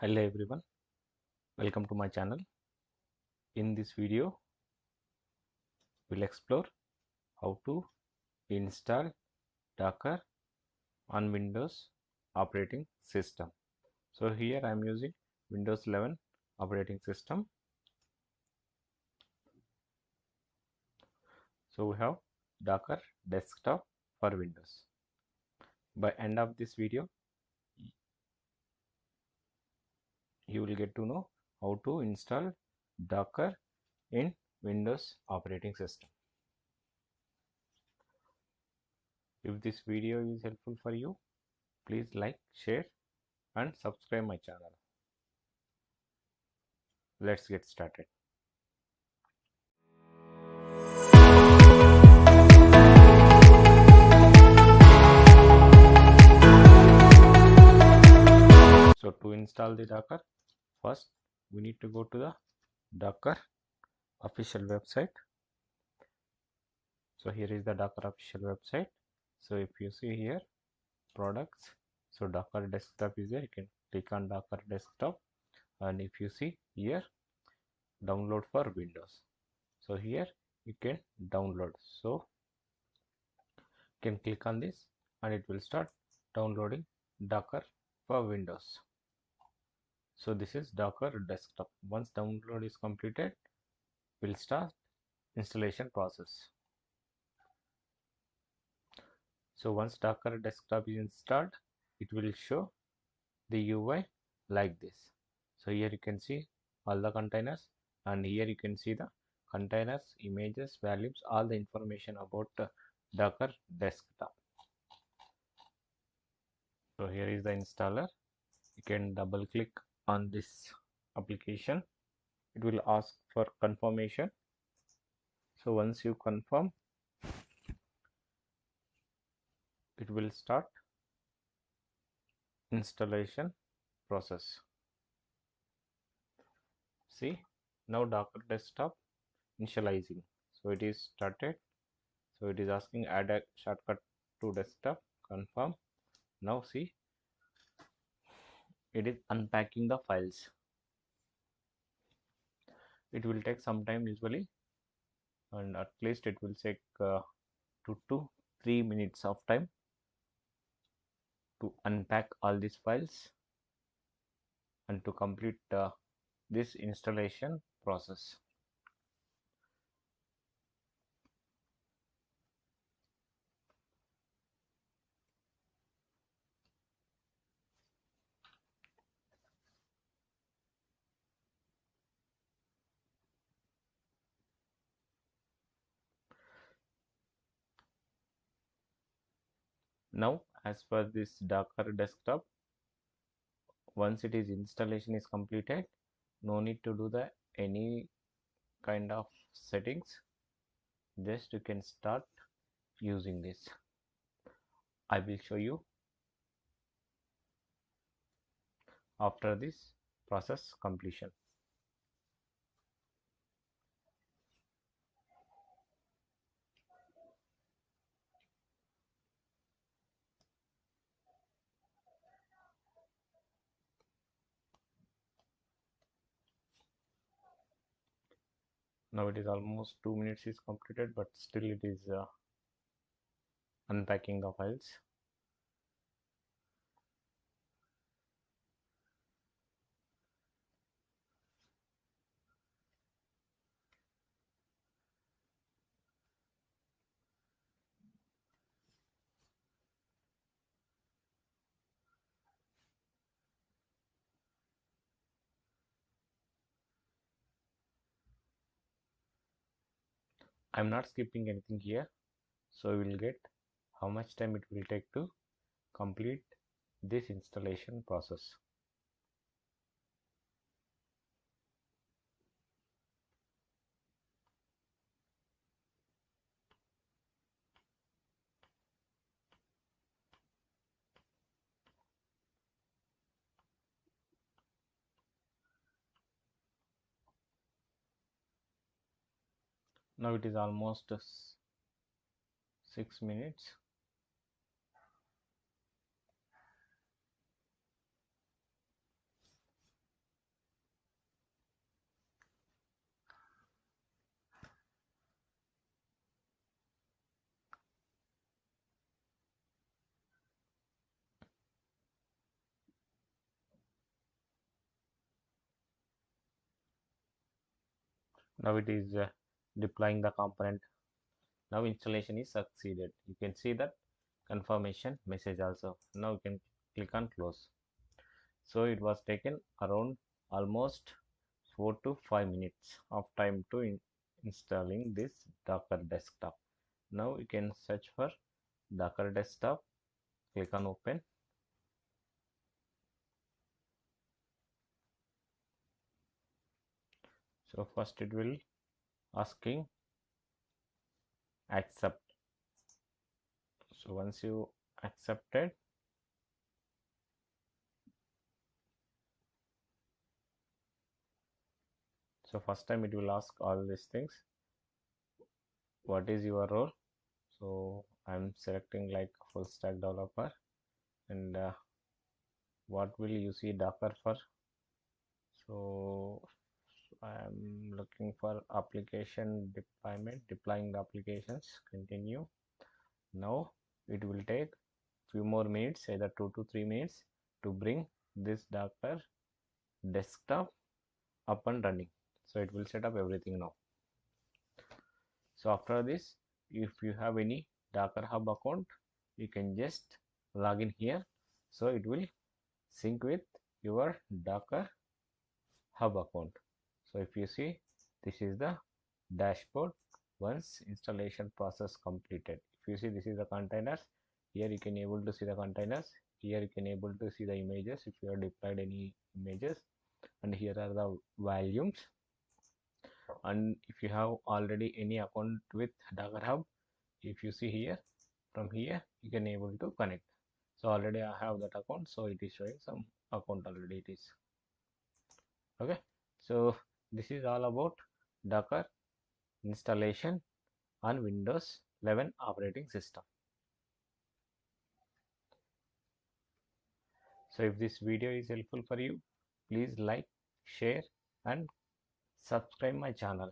Hello everyone, welcome to my channel. In this video, we'll explore how to install Docker on Windows operating system. So here I am using Windows 11 operating system. So we have Docker desktop for Windows. By end of this video, you will get to know how to install Docker in Windows operating system. If this video is helpful for you, please like, share and subscribe my channel. Let's get started. So to install the Docker, first we need to go to the Docker official website. So here is the Docker official website. So if you see here products, so Docker desktop is there. You can click on Docker desktop, and if you see here download for Windows, so here you can download. So you can click on this and it will start downloading Docker for Windows. So this is Docker desktop. Once download is completed, we'll start installation process. So once Docker desktop is installed, it will show the UI like this. So here you can see all the containers, and here you can see the containers, images, values, all the information about Docker desktop. So here is the installer. You can double click on this application. It will ask for confirmation. So once you confirm, it will start installation process. See, now Docker desktop initializing. So it is started. So it is asking add a shortcut to desktop, confirm. Now see, it is unpacking the files. It will take some time usually, and at least it will take 2 to 3 minutes of time to unpack all these files and to complete this installation process. Now as per this Docker desktop, once it is installation is completed, no need to do the any kind of settings, just you can start using this. I will show you after this process completion. Now it is almost 2 minutes is completed, but still it is unpacking the files. I'm not skipping anything here, so we will get how much time it will take to complete this installation process. Now it is almost 6 minutes. Now it is deploying the component. Now installation is succeeded. You can see that confirmation message also. Now you can click on close. So it was taken around almost 4 to 5 minutes of time to installing this Docker desktop. Now you can search for Docker desktop, click on open. So first it will asking accept. So once you accepted, so first time it will ask all these things. What is your role? So I'm selecting like full stack developer, and what will you see Docker for? So I'm looking for application deployment, deploying the applications. Continue. Now it will take few more minutes, either 2 to 3 minutes, to bring this Docker desktop up and running. So it will set up everything now. So after this, if you have any Docker Hub account, you can just log in here. So it will sync with your Docker Hub account. So if you see, this is the dashboard once installation process completed. If you see, this is the containers. Here you can able to see the containers. Here you can able to see the images if you have deployed any images, and here are the volumes. And if you have already any account with Docker Hub, if you see here, from here you can able to connect. So already I have that account, so it is showing some account already it is. Okay, so this is all about Docker installation on Windows 11 operating system. So if this video is helpful for you, please like, share and subscribe my channel.